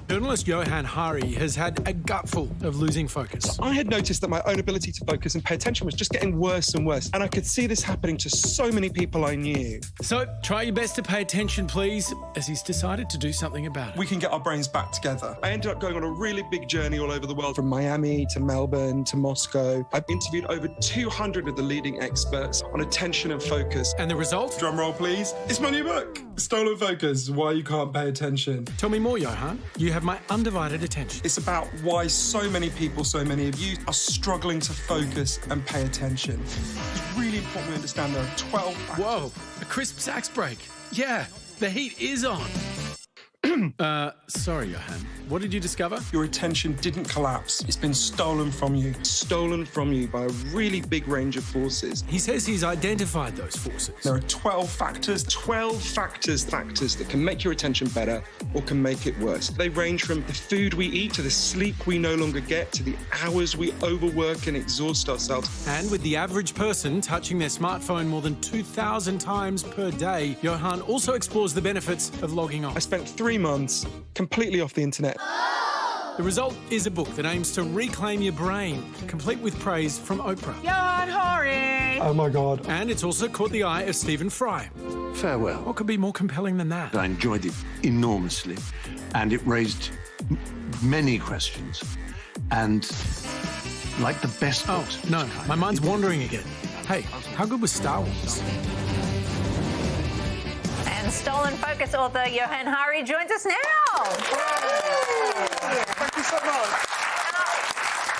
Journalist Johann Hari has had a gutful of losing focus. I had noticed that my own ability to focus and pay attention was just getting worse and worse. And I could see this happening to so many people I knew. So try your best to pay attention, please, as he's decided to do something about it. We can get our brains back together. I ended up going on a really big journey all over the world, from Miami to Melbourne to Moscow. I've interviewed over 200 of the leading experts on attention and focus. And the result? Drum roll, please. It's my new book, Stolen Focus, Why You Can't Pay Attention. Tell me more, Johann. You have my undivided attention. It's about why so many people, so many of you, are struggling to focus and pay attention. It's really important we understand there are 12 factors. Whoa, a crisp sax break. Yeah, the heat is on. Sorry, Johann. What did you discover? Your attention didn't collapse. It's been stolen from you. Stolen from you by a really big range of forces. He says he's identified those forces. There are 12 factors that can make your attention better or can make it worse. They range from the food we eat to the sleep we no longer get to the hours we overwork and exhaust ourselves. And with the average person touching their smartphone more than 2,000 times per day, Johann also explores the benefits of logging off. I spent 3 months completely off the internet. The result is a book that aims to reclaim your brain, complete with praise from Oprah. Johann Hari! Oh my God. And it's also caught the eye of Stephen Fry. Farewell. What could be more compelling than that? I enjoyed it enormously, and it raised many questions. And like the best Oh, books... no, my mind's wandering again. Hey, how good was Star Wars? And Stolen Focus author Johann Hari joins us now. Thank you so much.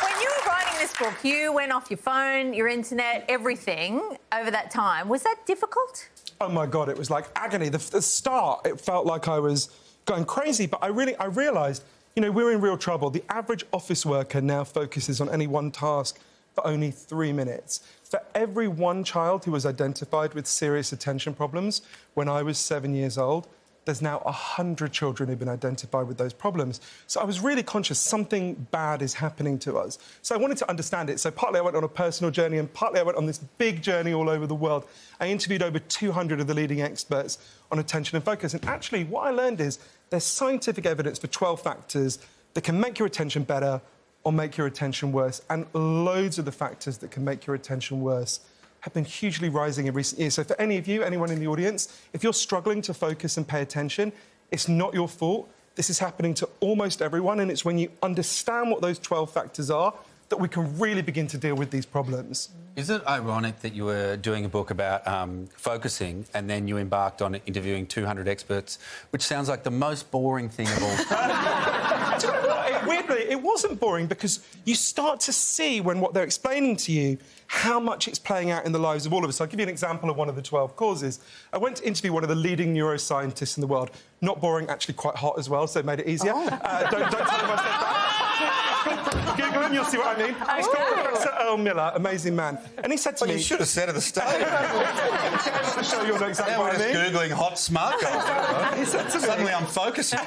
When you were writing this book, you went off your phone, your internet, everything over that time. Was that difficult? Oh my God, it was like agony. The start, it felt like I was going crazy, but I realised, you know, we're in real trouble. The average office worker now focuses on any one task for only 3 minutes. For every one child who was identified with serious attention problems when I was 7 years old, there's now 100 children who've been identified with those problems. So I was really conscious something bad is happening to us. So I wanted to understand it. So partly I went on a personal journey and partly I went on this big journey all over the world. I interviewed over 200 of the leading experts on attention and focus. And actually what I learned is there's scientific evidence for 12 factors that can make your attention better or make your attention worse. And loads of the factors that can make your attention worse have been hugely rising in recent years. So for any of you, anyone in the audience, if you're struggling to focus and pay attention, it's not your fault. This is happening to almost everyone, and it's when you understand what those 12 factors are that we can really begin to deal with these problems. Is it ironic that you were doing a book about focusing and then you embarked on interviewing 200 experts, which sounds like the most boring thing of all time? Do you know what? Weirdly, it wasn't boring because you start to see when what they're explaining to you how much it's playing out in the lives of all of us. I'll give you an example of one of the 12 causes. I went to interview one of the leading neuroscientists in the world. Not boring, actually quite hot as well, so it made it easier. Don't tell him I said that. Google him, you'll see what I mean. He's called Professor Earl Miller, amazing man. And he said to me... You should have said at the start. I'm sure you'll know exactly Now what we're I just mean. Googling hot smart guys. He said to me... Suddenly I'm focusing.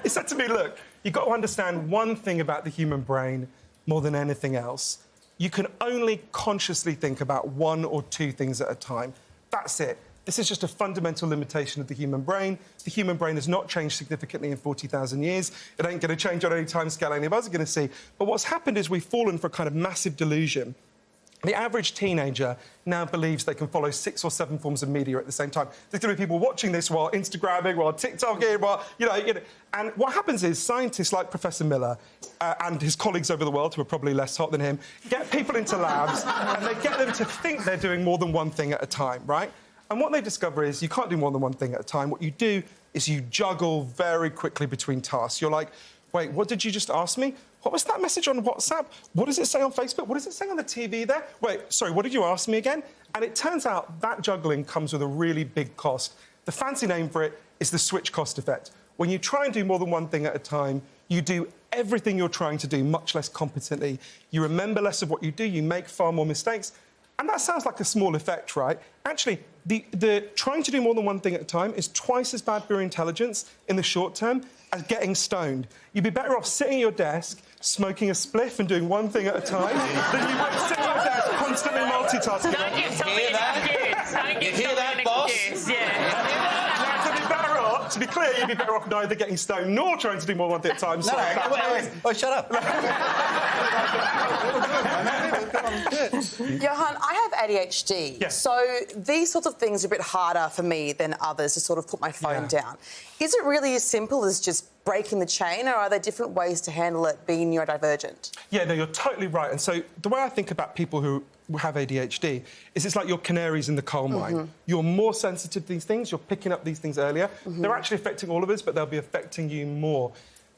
He said to me, look, you've got to understand one thing about the human brain more than anything else. You can only consciously think about one or two things at a time. That's it. This is just a fundamental limitation of the human brain. The human brain has not changed significantly in 40,000 years. It ain't going to change on any time scale any of us are going to see. But what's happened is we've fallen for a kind of massive delusion. The average teenager now believes they can follow 6 or 7 forms of media at the same time. There's going to be people watching this while Instagramming, while TikToking, while, you know. And what happens is scientists like Professor Miller and his colleagues over the world, who are probably less hot than him, get people into labs and they get them to think they're doing more than one thing at a time, right? And what they discover is you can't do more than one thing at a time. What you do is you juggle very quickly between tasks. You're like, wait, what did you just ask me? What was that message on WhatsApp? What does it say on Facebook? What does it say on the TV there? Wait, sorry, what did you ask me again? And it turns out that juggling comes with a really big cost. The fancy name for it is the switch cost effect. When you try and do more than one thing at a time, you do everything you're trying to do much less competently. You remember less of what you do, you make far more mistakes. And that sounds like a small effect, right? Actually, the trying to do more than one thing at a time is twice as bad for your intelligence in the short term as getting stoned. You'd be better off sitting at your desk, smoking a spliff and doing one thing at a time than you would sitting at your desk constantly multitasking. Don't give Tommy an excuse. Don't give Tommy an excuse. Yeah. To be better off, to be clear, you'd be better off neither getting stoned nor trying to do more than one thing at a time. No, wait. Oh, shut up. Johann, I have ADHD. Yes. So these sorts of things are a bit harder for me than others to sort of put my phone down. Is it really as simple as just breaking the chain, or are there different ways to handle it being neurodivergent? Yeah, no, you're totally right. And so the way I think about people who have ADHD is it's like you're canaries in the coal mine. You're more sensitive to these things, you're picking up these things earlier. They're actually affecting all of us, but they'll be affecting you more.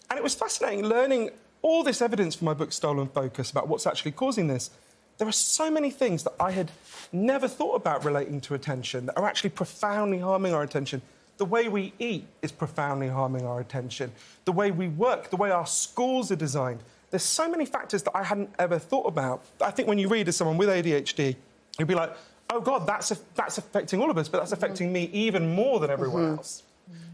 And it was fascinating learning all this evidence from my book Stolen Focus about what's actually causing this. There are so many things that I had never thought about relating to attention that are actually profoundly harming our attention. The way we eat is profoundly harming our attention. The way we work, the way our schools are designed. There's so many factors that I hadn't ever thought about. I think when you read as someone with ADHD, you'd be like, oh, God, that's affecting all of us, but that's affecting me even more than everyone else.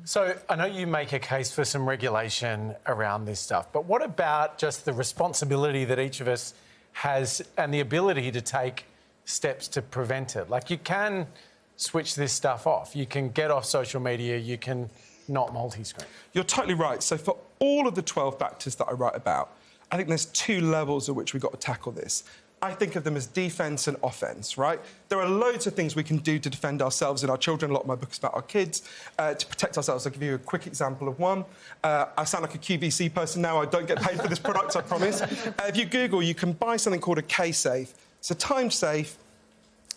So I know you make a case for some regulation around this stuff, but what about just the responsibility that each of us has and the ability to take steps to prevent it? Like, you can switch this stuff off. You can get off social media. You can not multi-screen. You're totally right. So for all of the 12 factors that I write about, I think there's two levels at which we've got to tackle this. I think of them as defence and offence, right? There are loads of things we can do to defend ourselves and our children. A lot of my book is about our kids, to protect ourselves. I'll give you a quick example of one. I sound like a QVC person now. I don't get paid for this product, I promise. If you Google, you can buy something called a K-Safe. It's a time safe.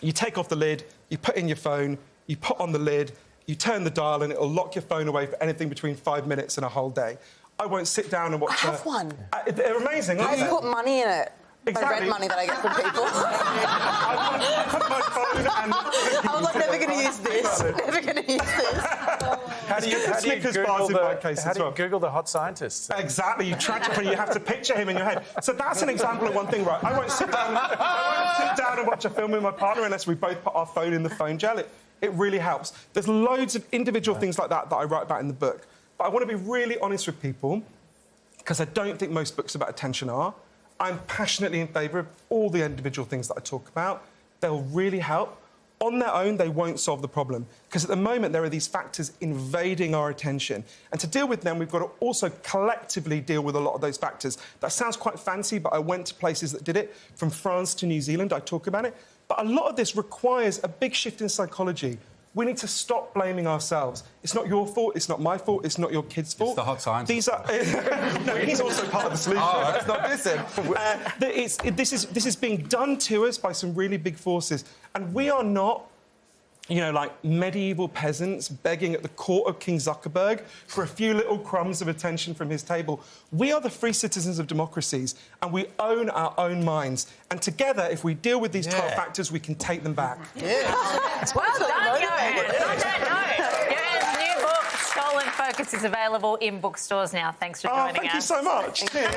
You take off the lid, you put in your phone, you put on the lid, you turn the dial, and it'll lock your phone away for anything between 5 minutes and a whole day. I won't sit down and watch... I have one. They're amazing, aren't they? I put money in it. Exactly. My rent money that I get from people. I put my phone and... I was like, never going to use this. Never going to use this. How do you Snickers Google bars in my case how as do you well. Google the hot scientists? Exactly, you tragically, you have to picture him in your head. So that's an example of one thing, right? I won't sit down and watch a film with my partner unless we both put our phone in the phone gel. It really helps. There's loads of individual things like that I write about in the book. But I want to be really honest with people, because I don't think most books about attention are. I'm passionately in favour of all the individual things that I talk about. They'll really help. On their own, they won't solve the problem, because at the moment there are these factors invading our attention. And to deal with them, we've got to also collectively deal with a lot of those factors. That sounds quite fancy, but I went to places that did it. From France to New Zealand, I talk about it. But a lot of this requires a big shift in psychology. We need to stop blaming ourselves. It's not your fault, it's not my fault, it's not your kid's fault. It's the hot science. These are... No, he's also part of the solution. Oh, Let's not miss him. This is being done to us by some really big forces. And we are not, you know, like medieval peasants begging at the court of King Zuckerberg for a few little crumbs of attention from his table. We are the free citizens of democracies, and we own our own minds. And together, if we deal with these 12 factors, we can take them back. Well done, Johann. On that note, Johann's new book, Stolen Focus, is available in bookstores now. Thanks for joining us. Thank you so much. Cheers.